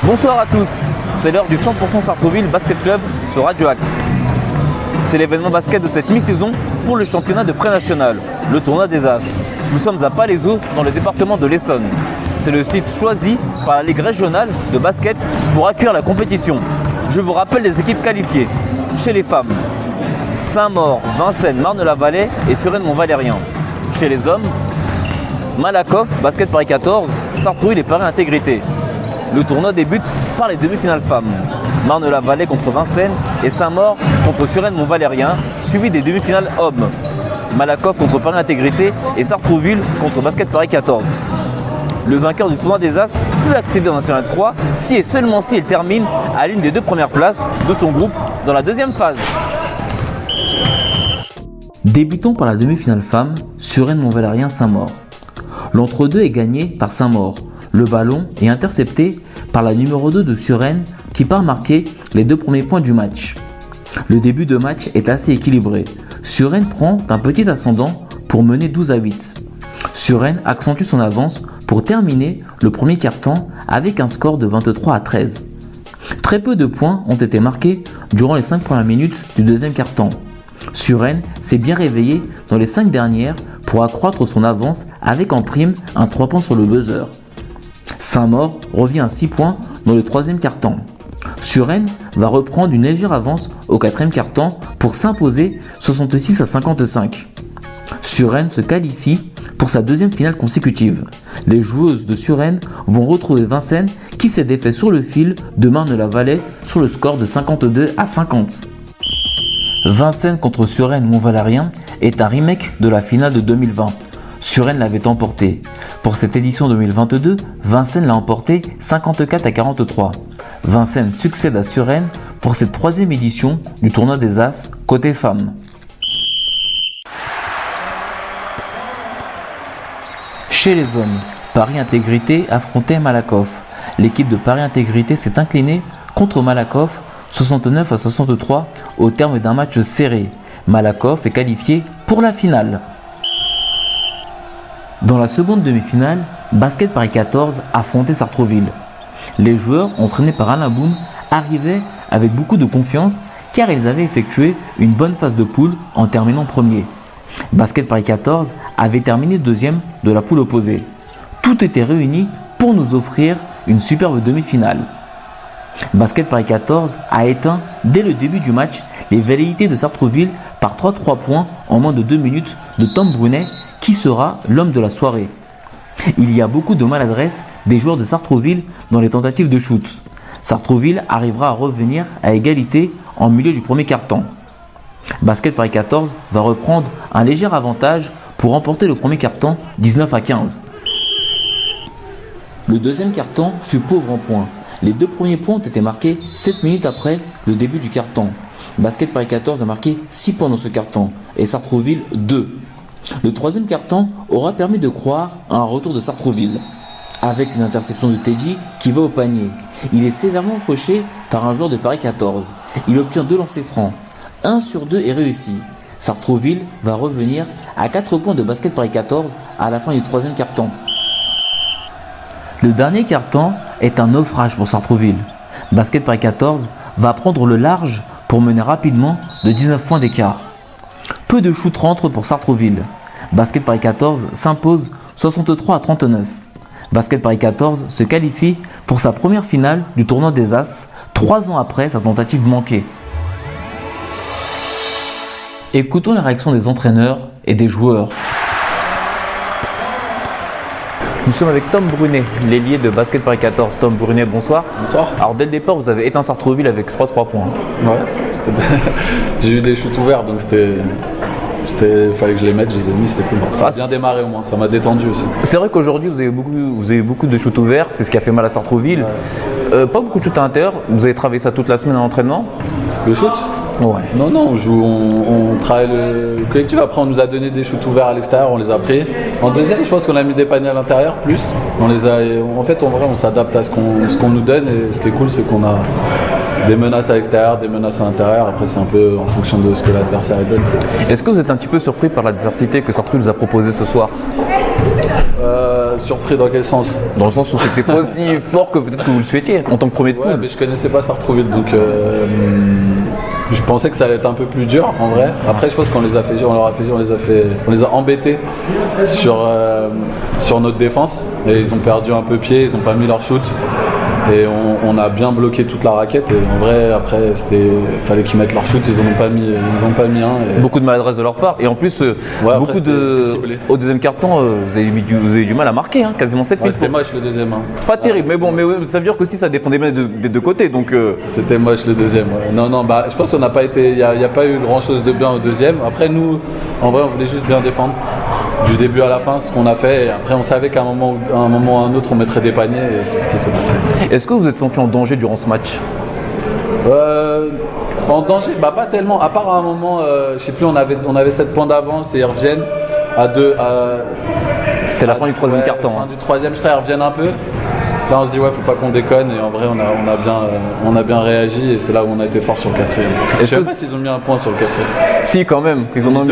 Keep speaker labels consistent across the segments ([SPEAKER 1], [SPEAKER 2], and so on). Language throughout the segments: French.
[SPEAKER 1] Bonsoir à tous, c'est l'heure du 100% Sartrouville Basket Club sur Radio Axe. C'est l'événement basket de cette mi-saison pour le championnat de pré-national, le tournoi des As. Nous sommes à Palaiseau, dans le département de l'Essonne. C'est le site choisi par la Ligue régionale de basket pour accueillir la compétition. Je vous rappelle les équipes qualifiées. Chez les femmes, Saint-Maur, Vincennes, Marne-la-Vallée et Suresnes-Mont-Valérien. Chez les hommes, Malakoff, Basket Paris 14, Sartrouville et Paris Intégrité. Le tournoi débute par les demi-finales femmes. Marne-la-Vallée contre Vincennes et Saint-Maur contre Suresnes-Mont-Valérien, suivi des demi-finales hommes. Malakoff contre Paris Intégrité et Sartrouville contre Basket Paris 14. Le vainqueur du tournoi des As peut accéder en National 3 si et seulement si il termine à l'une des deux premières places de son groupe dans la deuxième phase. Débutons par la demi-finale femme, Suresnes-Mont-Valérien Saint-Maur. L'entre-deux est gagné par Saint-Maur. Le ballon est intercepté par la numéro 2 de Suresnes qui part marquer les deux premiers points du match. Le début de match est assez équilibré. Suresnes prend un petit ascendant pour mener 12-8. Suresnes accentue son avance pour terminer le premier quart-temps avec un score de 23-13. Très peu de points ont été marqués durant les 5 premières minutes du deuxième quart-temps. Suresnes s'est bien réveillé dans les 5 dernières pour accroître son avance avec en prime un 3 points sur le buzzer. Saint-Maur revient à 6 points dans le troisième quart-temps. Suresnes va reprendre une légère avance au quatrième quart-temps pour s'imposer 66-55. Suresnes se qualifie pour sa deuxième finale consécutive. Les joueuses de Suresnes vont retrouver Vincennes qui s'est défait sur le fil de Marne-la-Vallée sur le score de 52-50. Vincennes contre Suresnes-Mont-Valérien est un remake de la finale de 2020. Suresnes l'avait emporté. Pour cette édition 2022, Vincennes l'a emporté 54-43. Vincennes succède à Suresnes pour cette troisième édition du tournoi des As côté femmes. Chez les hommes, Paris Intégrité affrontait Malakoff. L'équipe de Paris Intégrité s'est inclinée contre Malakoff 69-63 au terme d'un match serré. Malakoff est qualifié pour la finale. Dans la seconde demi-finale, Basket Paris 14 affrontait Sartrouville. Les joueurs, entraînés par Alain Boum, arrivaient avec beaucoup de confiance car ils avaient effectué une bonne phase de poule en terminant premier. Basket Paris 14 avait terminé deuxième de la poule opposée. Tout était réuni pour nous offrir une superbe demi-finale. Basket Paris 14 a éteint dès le début du match les velléités de Sartrouville par 3 points en moins de 2 minutes de Tom Brunet qui sera l'homme de la soirée. Il y a beaucoup de maladresse des joueurs de Sartrouville dans les tentatives de shoot. Sartrouville arrivera à revenir à égalité en milieu du premier quart-temps. Basket Paris 14 va reprendre un léger avantage pour remporter le premier quart-temps 19-15. Le deuxième quart-temps fut pauvre en points. Les deux premiers points ont été marqués 7 minutes après le début du quart-temps. Basket Paris 14 a marqué 6 points dans ce quart-temps et Sartrouville 2. Le troisième quart-temps aura permis de croire à un retour de Sartrouville. Avec une interception de Teddy qui va au panier. Il est sévèrement fauché par un joueur de Paris 14. Il obtient 2 lancers francs. 1 sur 2 est réussi. Sartrouville va revenir à 4 points de Basket Paris 14 à la fin du troisième quart-temps. Le dernier quart-temps est un naufrage pour Sartrouville. Basket Paris 14 va prendre le large pour mener rapidement de 19 points d'écart. Peu de shoots rentrent pour Sartrouville. Basket Paris 14 s'impose 63-39. Basket Paris 14 se qualifie pour sa première finale du tournoi des As, 3 ans après sa tentative manquée. Écoutons la réaction des entraîneurs et des joueurs. Nous sommes avec Tom Brunet, l'ailier de Basket Paris 14. Tom Brunet, bonsoir.
[SPEAKER 2] Bonsoir.
[SPEAKER 1] Alors dès le départ, vous avez éteint Sartrouville avec 3 points.
[SPEAKER 2] Ouais, j'ai eu des shoots ouverts, donc fallait que je les mette, je les ai mis, c'était cool. Ça a bien démarré au moins, ça m'a détendu aussi.
[SPEAKER 1] C'est vrai qu'aujourd'hui, vous avez eu beaucoup de shoots ouverts, c'est ce qui a fait mal à Sartrouville. Ouais. Pas beaucoup de shoots à l'intérieur, vous avez travaillé ça toute la semaine en entraînement.
[SPEAKER 2] Le shoot ?
[SPEAKER 1] Ouais.
[SPEAKER 2] Non, on travaille le collectif. Après, on nous a donné des shoots ouverts à l'extérieur, on les a pris. En deuxième, je pense qu'on a mis des paniers à l'intérieur, plus. En fait, en vrai, on s'adapte à ce qu'on nous donne. Et ce qui est cool, c'est qu'on a des menaces à l'extérieur, des menaces à l'intérieur. Après, c'est un peu en fonction de ce que l'adversaire donne.
[SPEAKER 1] Est-ce que vous êtes un petit peu surpris par l'adversité que Sartrouville vous a proposée ce soir?
[SPEAKER 2] Surpris dans quel sens?
[SPEAKER 1] Dans le sens où c'était pas aussi fort que peut-être que vous le souhaitiez en tant que premier de poule.
[SPEAKER 2] Ouais, mais je connaissais pas Sartrouville, donc je pensais que ça allait être un peu plus dur en vrai. Après, je pense qu'on les a fait, on les a embêtés sur notre défense et ils ont perdu un peu pied, ils ont pas mis leur shoot. Et on a bien bloqué toute la raquette et en vrai après fallait qu'ils mettent leur shoot, ils n'ont pas mis un. Et...
[SPEAKER 1] Beaucoup de maladresse de leur part et en plus beaucoup au deuxième quart-temps vous avez eu du mal à marquer, hein, quasiment 7 minutes.
[SPEAKER 2] C'était moche le deuxième. Hein.
[SPEAKER 1] Pas terrible, mais bon, mais ça veut dire que si ça défendait bien des deux côtés donc.
[SPEAKER 2] C'était moche le deuxième. Ouais. Non, bah je pense qu'on n'a pas été, il y a pas eu grand chose de bien au deuxième. Après nous, en vrai on voulait juste bien défendre. Du début à la fin, ce qu'on a fait, et après on savait qu'à un moment ou à un autre on mettrait des paniers et c'est ce qui s'est passé.
[SPEAKER 1] Est-ce que vous êtes senti en danger durant ce match?
[SPEAKER 2] En danger, bah pas tellement, à part à un moment, je sais plus, on avait 7 points d'avance et ils reviennent à 2.
[SPEAKER 1] C'est la fin du troisième quart-temps.
[SPEAKER 2] Fin du troisième, je crois, ils reviennent un peu. Là on se dit ouais, faut pas qu'on déconne et en vrai on a bien réagi et c'est là où on a été fort sur le quatrième. Je sais pas s'ils ont mis un point sur le quatrième.
[SPEAKER 1] Si quand même, ils en ont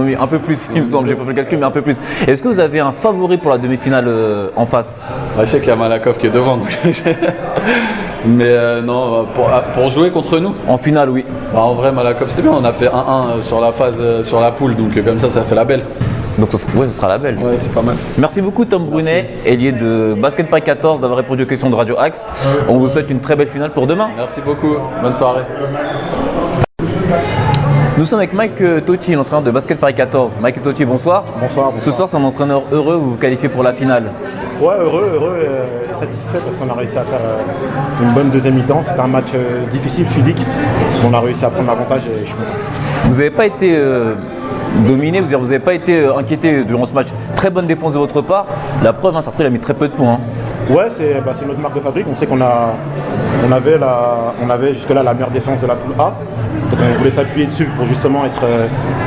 [SPEAKER 1] mis un peu plus, il me semble, j'ai pas fait le calcul mais un peu plus. Est-ce que vous avez un favori pour la demi-finale en face?
[SPEAKER 2] Je sais qu'il y a Malakoff qui est devant donc mais non, pour jouer contre nous.
[SPEAKER 1] En finale oui.
[SPEAKER 2] Bah, en vrai Malakoff c'est bien, on a fait 1-1 sur la poule donc comme ça fait la belle.
[SPEAKER 1] Donc ouais, ce sera la belle.
[SPEAKER 2] Ouais, c'est pas mal.
[SPEAKER 1] Merci beaucoup Tom Brunet, ailier de Basket Paris 14 d'avoir répondu aux questions de Radio Axe. On vous souhaite une très belle finale pour demain.
[SPEAKER 2] Merci beaucoup, bonne soirée.
[SPEAKER 1] Nous sommes avec Mike Totti, l'entraîneur de Basket Paris 14. Mike Totti, bonsoir.
[SPEAKER 3] Bonsoir.
[SPEAKER 1] Ce soir, c'est un entraîneur heureux, vous vous qualifiez pour la finale.
[SPEAKER 3] Ouais, heureux et satisfait parce qu'on a réussi à faire une bonne deuxième mi-temps. C'était un match difficile, physique. On a réussi à prendre l'avantage et je suis content.
[SPEAKER 1] Vous n'avez pas été dominé, vous n'avez pas été inquiété durant ce match. Très bonne défense de votre part. La preuve, Sartrouville a mis très peu de points.
[SPEAKER 3] Ouais, c'est notre marque de fabrique. On sait qu'on avait jusque-là la meilleure défense de la poule A. Donc on voulait s'appuyer dessus pour justement être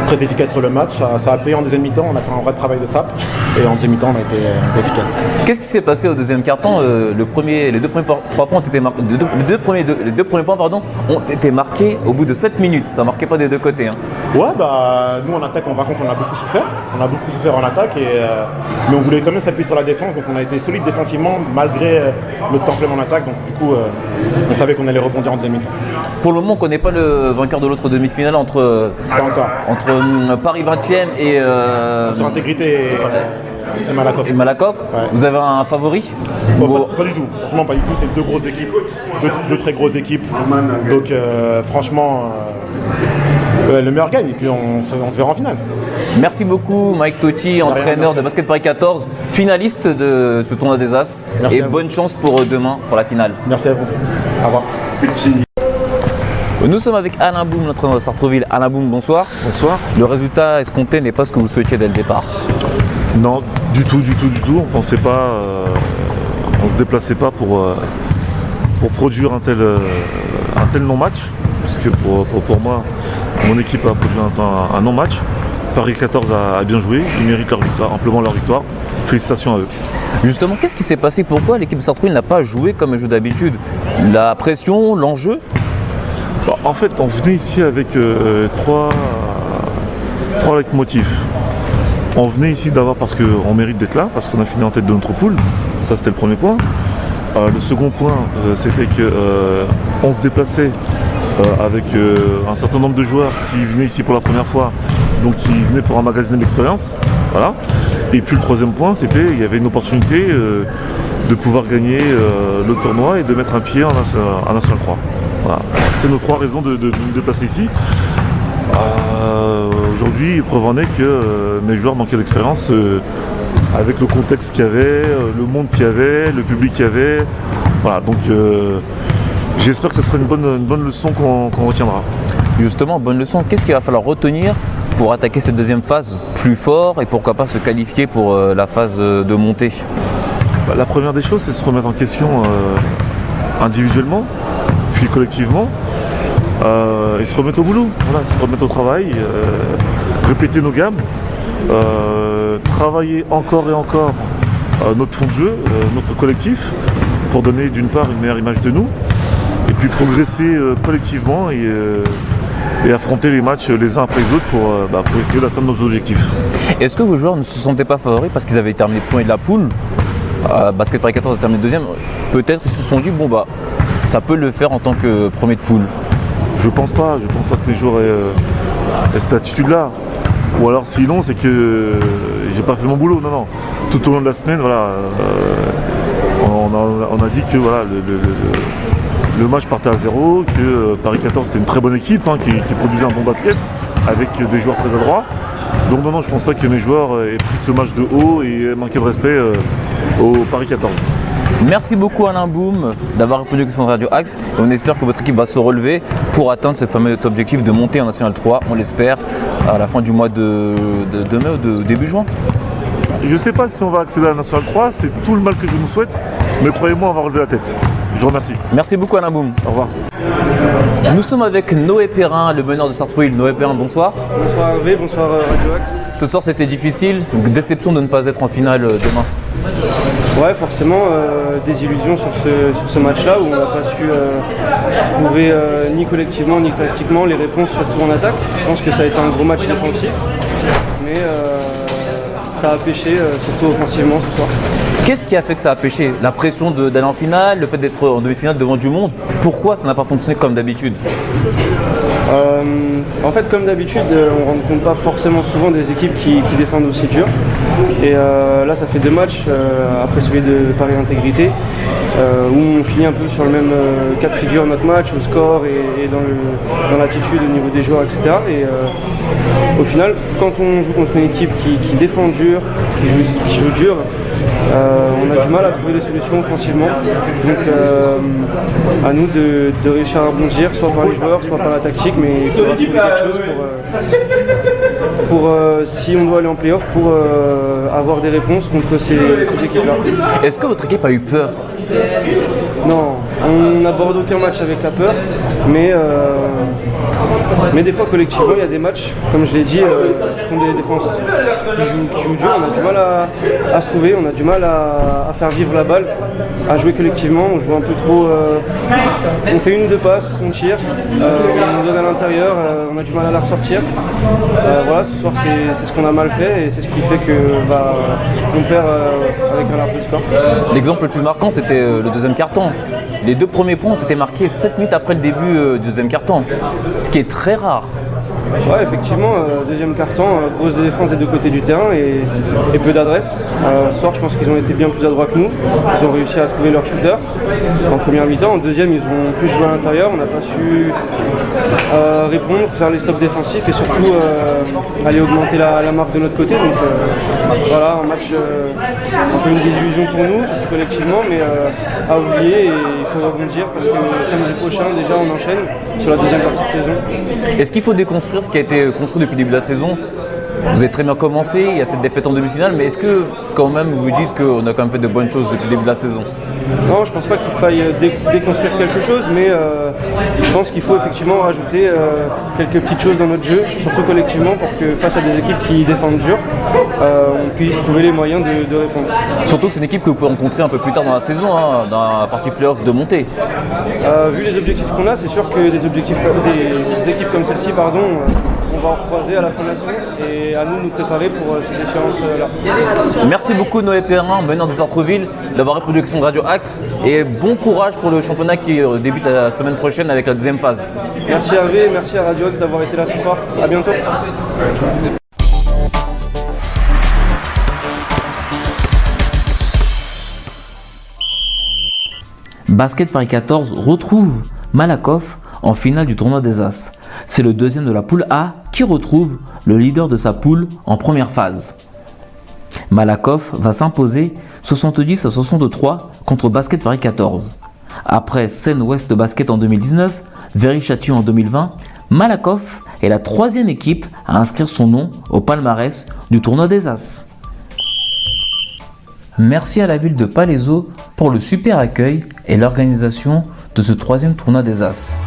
[SPEAKER 3] très efficace sur le match. Ça a payé en deuxième mi-temps, on a fait un vrai travail de sape. Et en deuxième mi-temps, on a été efficace.
[SPEAKER 1] Qu'est-ce qui s'est passé au deuxième quart-temps? Les deux premiers points ont été marqués au bout de 7 minutes. Ça ne marquait pas des deux côtés. Hein.
[SPEAKER 3] Ouais, nous en attaque, par contre, on a beaucoup souffert. On a beaucoup souffert en attaque, mais on voulait quand même s'appuyer sur la défense. Donc on a été solide défensivement malgré notre temps faible en attaque. Donc du coup, on savait qu'on allait rebondir en deuxième mi-temps.
[SPEAKER 1] Pour le moment, on ne connaît pas le vainqueur de l'autre demi-finale entre Paris 20e et
[SPEAKER 3] sur Intégrité et
[SPEAKER 1] Malakoff.
[SPEAKER 3] Ouais.
[SPEAKER 1] Vous avez un favori?
[SPEAKER 3] Pas du tout. Franchement, pas du tout. C'est deux grosses équipes, deux très grosses équipes. Donc franchement, le meilleur gagne et puis on se verra en finale.
[SPEAKER 1] Merci beaucoup Mike Totti, entraîneur de Basket Paris 14, finaliste de ce tournoi des As.
[SPEAKER 3] Merci
[SPEAKER 1] et bonne chance pour demain, pour la finale.
[SPEAKER 3] Merci à vous. Au revoir.
[SPEAKER 1] Nous sommes avec Alain Boum, l'entraîneur de Sartrouville. Alain Boum, bonsoir.
[SPEAKER 4] Bonsoir.
[SPEAKER 1] Le résultat escompté n'est pas ce que vous souhaitiez dès le départ.
[SPEAKER 4] Non, du tout. On pensait pas, on se déplaçait pas pour produire un tel non-match, puisque pour moi, mon équipe a produit un non-match. Paris 14 a bien joué, ils méritent leur victoire, amplement leur victoire. Félicitations à eux.
[SPEAKER 1] Justement, qu'est-ce qui s'est passé? Pourquoi l'équipe de Sartrouville n'a pas joué comme elle joue d'habitude? La pression, l'enjeu?
[SPEAKER 4] En fait, on venait ici avec trois motifs. On venait ici d'abord parce qu'on mérite d'être là, parce qu'on a fini en tête de notre poule. Ça, c'était le premier point. Le second point, c'était qu'on se déplaçait avec un certain nombre de joueurs qui venaient ici pour la première fois, donc qui venaient pour emmagasiner l'expérience. Voilà. Et puis le troisième point, c'était qu'il y avait une opportunité de pouvoir gagner le tournoi et de mettre un pied en National 3. Voilà. C'est nos trois raisons de nous déplacer ici. Aujourd'hui, preuve en est que mes joueurs manquaient d'expérience avec le contexte qu'il y avait, le monde qu'il y avait, le public qu'il y avait. Voilà, donc j'espère que ce sera une bonne leçon qu'on retiendra.
[SPEAKER 1] Justement, bonne leçon. Qu'est-ce qu'il va falloir retenir pour attaquer cette deuxième phase plus fort et pourquoi pas se qualifier pour la phase de montée?
[SPEAKER 4] La première des choses, c'est se remettre en question individuellement, puis collectivement, et se remettre au boulot, voilà, se remettre au travail, répéter nos gammes, travailler encore et encore notre fond de jeu, notre collectif, pour donner d'une part une meilleure image de nous, et puis progresser collectivement et affronter les matchs les uns après les autres pour essayer d'atteindre nos objectifs.
[SPEAKER 1] Est-ce que vos joueurs ne se sentaient pas favoris parce qu'ils avaient terminé premier de la poule? Basket Paris 14 a terminé deuxième. Peut-être ils se sont dit ça peut le faire en tant que premier de poule.
[SPEAKER 4] Je pense pas que les joueurs aient cette attitude-là. Ou alors sinon c'est que j'ai pas fait mon boulot. Non. Tout au long de la semaine, on a dit que le match partait à 0, que Paris 14 c'était une très bonne équipe qui produisait un bon basket avec des joueurs très adroits. Donc non, je pense pas que mes joueurs aient pris ce match de haut et aient manqué de respect au Paris 14.
[SPEAKER 1] Merci beaucoup Alain Boum d'avoir répondu aux questions de Radio Axe et on espère que votre équipe va se relever pour atteindre ce fameux objectif de monter en National 3, on l'espère, à la fin du mois de mai ou de début juin.
[SPEAKER 4] Je sais pas si on va accéder à la National 3, c'est tout le mal que je nous souhaite, mais croyez-moi, on va relever la tête. Je vous remercie.
[SPEAKER 1] Merci beaucoup Alain Boum.
[SPEAKER 4] Au revoir.
[SPEAKER 1] Nous sommes avec Noé Perrin, le meneur de Sartrouville. Noé Perrin, bonsoir.
[SPEAKER 5] Bonsoir Hervé, bonsoir Radio Axe.
[SPEAKER 1] Ce soir c'était difficile, déception de ne pas être en finale demain.
[SPEAKER 5] Ouais, forcément, des illusions sur ce match-là où on n'a pas su trouver ni collectivement ni tactiquement les réponses, surtout en attaque. Je pense que ça a été un gros match défensif, mais ça a pêché, surtout offensivement ce soir.
[SPEAKER 1] Qu'est-ce qui a fait que ça a pêché? La pression d'aller en finale, le fait d'être en demi-finale devant du monde? Pourquoi ça n'a pas fonctionné comme d'habitude?
[SPEAKER 5] En fait, comme d'habitude, on ne rencontre pas forcément souvent des équipes qui défendent aussi dur. Et là, ça fait 2 matchs, après celui de Paris Intégrité, où on finit un peu sur le même cas de figure notre match, au score et dans l'attitude au niveau des joueurs, etc. Et au final, quand on joue contre une équipe qui défend dur, qui joue dur, on a du mal à trouver des solutions offensivement. Donc à nous de réussir à rebondir, soit par les joueurs, soit par la tactique, mais il faudra trouver quelque chose pour si on doit aller en play-off, pour avoir des réponses contre ces équipes-là.
[SPEAKER 1] Est-ce que votre équipe a eu peur?
[SPEAKER 5] Non, on n'aborde aucun match avec la peur, mais des fois collectivement il y a des matchs, comme je l'ai dit, contre des défenses qui jouent dur, on a du mal à se trouver, on a du mal à faire vivre la balle, à jouer collectivement, on joue un peu trop, on fait 1 ou 2 passes, on tire, on donne à l'intérieur, on a du mal à la ressortir. Voilà, ce soir c'est ce qu'on a mal fait et c'est ce qui fait qu'on perd avec un large score.
[SPEAKER 1] L'exemple le plus marquant c'était le deuxième quart-temps. Les 2 premiers points ont été marqués 7 minutes après le début du deuxième quart-temps, ce qui est très rare.
[SPEAKER 5] Ouais, effectivement, deuxième quart-temps, grosse défense des 2 côtés du terrain et peu d'adresse. Ce soir, je pense qu'ils ont été bien plus adroits que nous. Ils ont réussi à trouver leur shooter en première mi-temps. En deuxième, ils ont plus joué à l'intérieur. On n'a pas su répondre, faire les stops défensifs et surtout aller augmenter la marque de notre côté. Donc voilà, un match un peu une désillusion pour nous, surtout collectivement, mais à oublier et il faut rebondir parce que samedi prochain, déjà, on enchaîne sur la deuxième partie de saison.
[SPEAKER 1] Est-ce qu'il faut déconstruire ce qui a été construit depuis le début de la saison? Vous avez très bien commencé, il y a cette défaite en demi-finale, mais est-ce que quand même vous vous dites qu'on a quand même fait de bonnes choses depuis le début de la saison?
[SPEAKER 5] Non, je pense pas qu'il faille déconstruire quelque chose, mais je pense qu'il faut effectivement rajouter quelques petites choses dans notre jeu, surtout collectivement, pour que face à des équipes qui défendent dur, on puisse trouver les moyens de répondre.
[SPEAKER 1] Surtout que c'est une équipe que vous pouvez rencontrer un peu plus tard dans la saison, dans la partie play-off de montée.
[SPEAKER 5] Vu les objectifs qu'on a, c'est sûr que des équipes comme celle-ci, on va en recroiser à la fin de la saison et à nous préparer pour ces échéances-là.
[SPEAKER 1] Merci beaucoup Noé Perrin, meneur de Sartrouville, d'avoir répondu aux questions de Radio Axe et bon courage pour le championnat qui débute la semaine prochaine avec la deuxième phase.
[SPEAKER 5] Merci Hervé, merci à Radio Axe d'avoir été là ce soir. À bientôt.
[SPEAKER 1] Basket Paris 14 retrouve Malakoff en finale du tournoi des As. C'est le deuxième de la poule A qui retrouve le leader de sa poule en première phase. Malakoff va s'imposer 70 à 63 contre Basket Paris 14. Après Seine-Ouest Basket en 2019, Viry-Châtillon en 2020, Malakoff est la 3e équipe à inscrire son nom au palmarès du tournoi des As. Merci à la ville de Palaiseau pour le super accueil et l'organisation de ce 3e tournoi des As.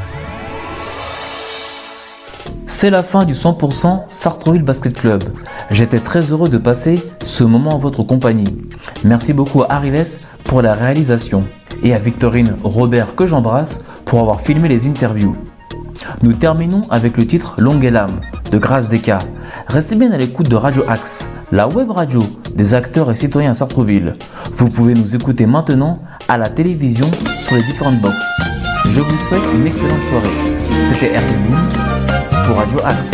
[SPEAKER 1] C'est la fin du 100% Sartrouville Basket Club. J'étais très heureux de passer ce moment en votre compagnie. Merci beaucoup à Ariles pour la réalisation et à Victorine Robert que j'embrasse pour avoir filmé les interviews. Nous terminons avec le titre Longue et l'âme de Grâce Desca. Restez bien à l'écoute de Radio Axe, la web radio des acteurs et citoyens à Sartrouville. Vous pouvez nous écouter maintenant à la télévision sur les différentes boxes. Je vous souhaite une excellente soirée. C'était Erwin pour Radio Axe.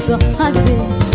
[SPEAKER 6] So hot.